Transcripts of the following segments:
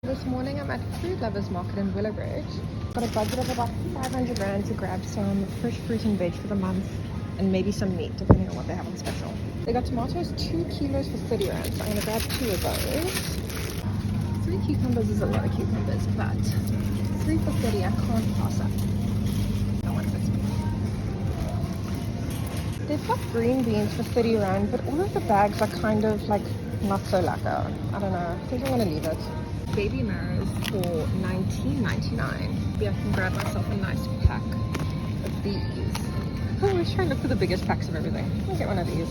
This morning I'm at Food Lovers Market in Willowbridge. Got a budget of about 500 rand to grab some fresh fruit and veg for the month and maybe some meat depending on what they have on special. They got tomatoes 2 kilos for 30 rand, so I'm going to grab 2 of those. 3 cucumbers is a lot of cucumbers, but 3 for 30 I can't pass up. I want this. They've got green beans for 30 rand, but all of the bags are kind of like not so lacquer. I don't know, I think I'm going to leave it. Baby marrows for $19.99. Maybe I can grab myself a nice pack of these. Oh, let's try and look for the biggest packs of everything. I'll get one of these.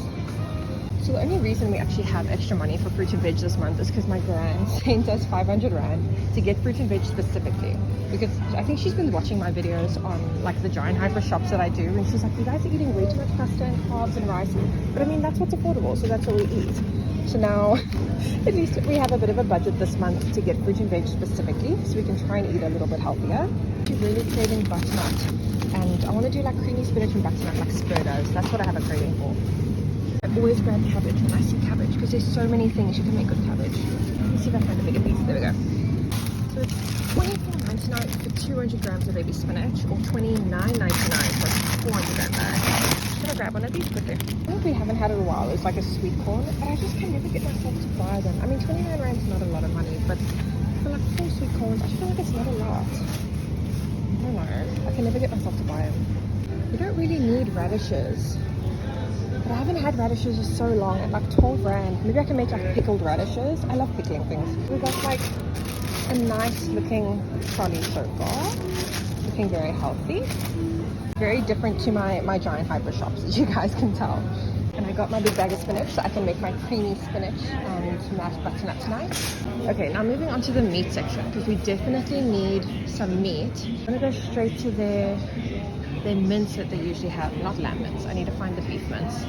So the only reason we actually have extra money for fruit and veg this month is because my gran sent us 500 rand to get fruit and veg specifically. Because I think she's been watching my videos on like the giant hyper shops that I do, and she's like, you guys are eating way too much pasta and carbs and rice. But I mean, that's what's affordable, so that's what we eat. So now, at least we have a bit of a budget this month to get fruit and veg specifically, so we can try and eat a little bit healthier. I'm really craving butternut, and I want to do like creamy spinach and butternut like Spur does. That's what I have a craving for. I always grab cabbage when I see cabbage because there's so many things you can make with cabbage. Let me see if I find a bigger piece. There we go. So it's $24.99 for 200 grams of baby spinach, or $29.99 for 400 gram bag. I'm gonna grab one of these quickly. I think we haven't had it in a while. It's like a sweet corn, but I just can never get myself to buy them. I mean, 29 rand is not a lot of money, but for like 4 sweet corns, I feel like it's not a lot. I don't know. I can never get myself to buy them. You don't really need radishes. But I haven't had radishes for so long at like 12 rand. Maybe I can make like pickled radishes. I love pickling things. We got like a nice looking trolley so far. Looking very healthy. Very different to my giant hyper shops, as you guys can tell. And I got my big bag of spinach so I can make my creamy spinach and mashed butternut tonight. Okay, now moving on to the meat section, because we definitely need some meat. I'm gonna go straight to their mince that they usually have, not lamb mince. I need to find the beef mince.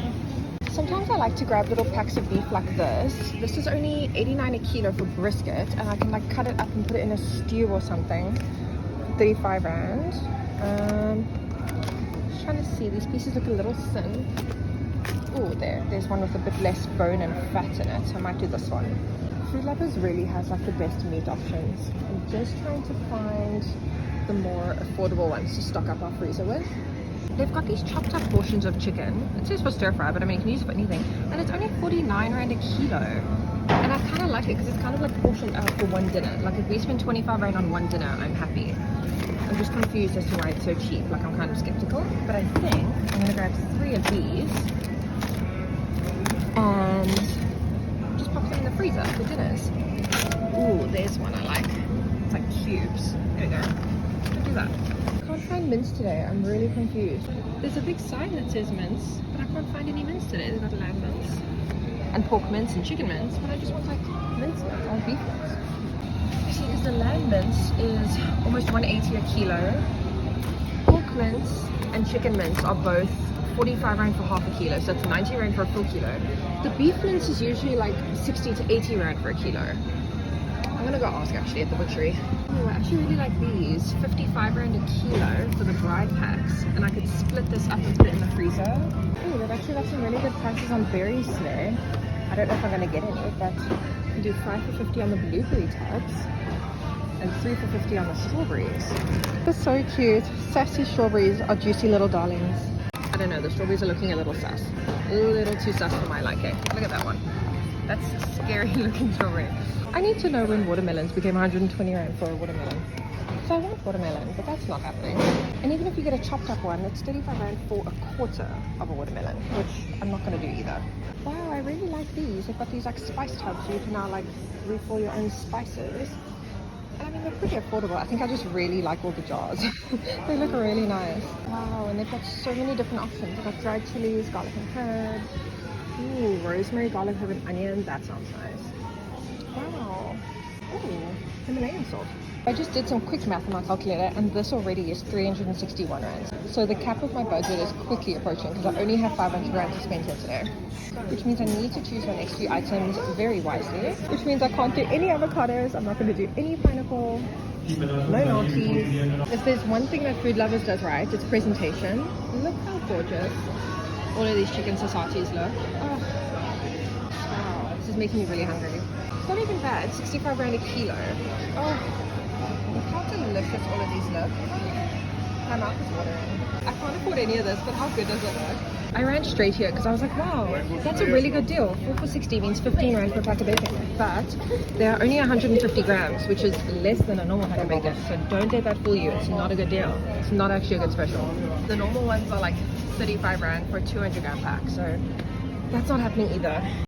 Sometimes I like to grab little packs of beef like this. This is only 89 a kilo for brisket, and I can like cut it up and put it in a stew or something. 35 rand. Just trying to see, these pieces look a little thin. Oh, there's one with a bit less bone and fat in it, so I might do this one. Food Lovers really has like the best meat options. I'm just trying to find the more affordable ones to stock up our freezer with. They've got these chopped up portions of chicken. It says for stir fry, but I mean you can use it for anything. And it's only 49 rand a kilo. And I kind of like it because it's kind of like portioned out for one dinner. Like if we spend 25 rand on one dinner, I'm happy. I'm just confused as to why it's so cheap. Like I'm kind of skeptical. But I think I'm gonna grab 3 of these and just pop them in the freezer for dinners. Ooh, there's one I like. It's like cubes. There we go. Look at that. I can't find mince today. I'm really confused. There's a big sign that says mince, but I can't find any mince today. They've got lamb mince and pork mince and chicken mince, but I just want like mince or beef mince. See, because the lamb mince is almost 180 a kilo. Pork mince and chicken mince are both 45 rand for half a kilo, so it's 90 rand for a full kilo. The beef mince is usually like 60 to 80 rand for a kilo. I'm gonna go ask actually at the butchery. Oh, I actually really like these. 55 rand a kilo for the bride packs, and I could split this up and put it in the freezer. Oh, they've actually got some really good prices on berries today. I don't know if I'm gonna get any, but you can do 5 for 50 on the blueberry tubs and 3 for 50 on the strawberries. They're so cute. Sassy strawberries are juicy little darlings. I don't know, the strawberries are looking a little sus. A little too sus for my liking. Look at that one. That's a scary looking strawberry. I need to know when watermelons became 120 rand for a watermelon. So I want watermelon, but that's not happening. And even if you get a chopped up one, it's 35 rand for a quarter of a watermelon, which I'm not going to do either. Wow, I really like these. They've got these like spice tubs, so you can now like refill your own spices. And I mean, they're pretty affordable. I think I just really like all the jars. They look really nice. Wow, and they've got so many different options. They've got dried chilies, garlic and herb. Ooh, rosemary, garlic, herb and onion. That sounds nice. Wow. Ooh, Himalayan salt. I just did some quick math on my calculator, and this already is 361 rand. So the cap of my budget is quickly approaching because I only have 500 rand to spend here today. Which means I need to choose my next few items very wisely. Which means I can't do any avocados. I'm not going to do any pineapple. No gnocchis. If there's one thing that Food Lovers does right, it's presentation. Look how gorgeous all of these chicken societies look. Oh, wow, this is making me really hungry. It's not even bad. 65 rand a kilo. Oh, look how delicious all of these look. My mouth is watering. I can't afford any of this, but how good does it look? I ran straight here because I was like, wow, that's a really good deal. 4 for 60 means 15 rand per pack of bacon. But they are only 150 grams, which is less than a normal pack of bacon. So don't let that fool you. It's not a good deal. It's not actually a good special. The normal ones are like 35 rand for a 200 gram pack. So that's not happening either.